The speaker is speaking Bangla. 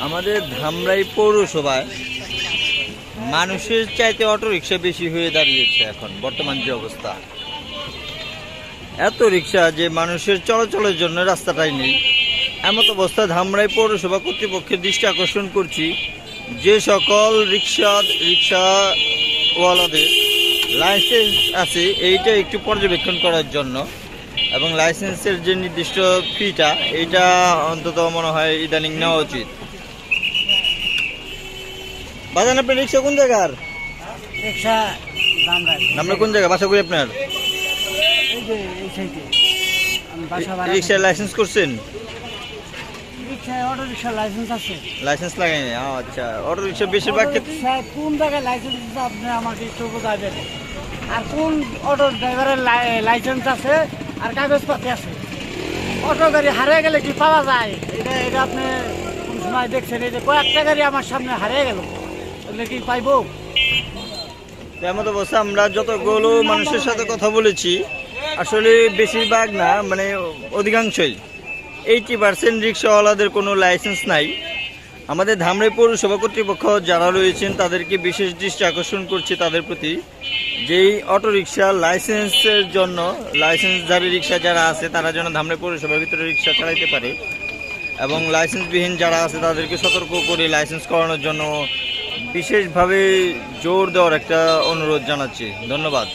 আমাদের ধামরাই পৌরসভায় মানুষের চাইতে অটোরিকশা বেশি হয়ে দাঁড়িয়েছে এখন বর্তমান যে অবস্থা। এত রিক্সা যে মানুষের চলাচলের জন্য রাস্তাটাই নেই। এমত অবস্থা ধামরাই পৌরসভা কর্তৃপক্ষের দৃষ্টি আকর্ষণ করছি, যে সকল রিক্সাওয়ালাদের লাইসেন্স আছে এইটা একটু পর্যবেক্ষণ করার জন্য, এবং লাইসেন্সের যে নির্দিষ্ট ফিটা এইটা অন্তত মনে হয় ইদানিং নেওয়া উচিত। বাজান আপনার রিক্সা কোন জায়গার? রিক্সা আমরা কোন জায়গা বাসা করি আপনার? এই যে এই সাইডে আমি বাসা ভাড়া রিক্সার লাইসেন্স করছেন? রিক্সা অটো রিক্সা লাইসেন্স আছে। লাইসেন্স লাগাইনি? আচ্ছা, অটো রিক্সা বেশিরভাগ ক্ষেত্রে রিক্সা কোন জায়গায় লাইসেন্স আছে আপনি আমাকে একটু বোঝাবেন, আর কোন অটো ড্রাইভারের লাইসেন্স আছে আর কাগজপত্র আছে। অটো গাড়ি হারিয়ে গেলে কি পাওয়া যায়? এটা আপনি কোন সময় দেখছেন? এই যে কয়েকটা গাড়ি আমার সামনে হারিয়ে গেল, তাহলে কি পাইবো? তেমন অবস্থা আমরা যতগুলো মানুষের সাথে কথা বলেছি, আসলে বেশিরভাগ না, মানে অধিকাংশই 80% রিক্সাওয়ালাদের কোনো লাইসেন্স নাই। আমাদের ধামরাই পৌরসভা কর্তৃপক্ষ যারা রয়েছেন তাদেরকে বিশেষ দৃষ্টি আকর্ষণ করছে তাদের প্রতি, যেই অটোরিকশা লাইসেন্সের জন্য লাইসেন্সধারী রিক্সা যারা আছে তারা যেন ধামরাই পৌরসভার ভিতরে রিক্সা চালাইতে পারে, এবং লাইসেন্সবিহীন যারা আছে তাদেরকে সতর্ক করে লাইসেন্স করানোর জন্য বিশেষভাবে জোর দেওয়ার একটা অনুরোধ জানাচ্ছি। ধন্যবাদ।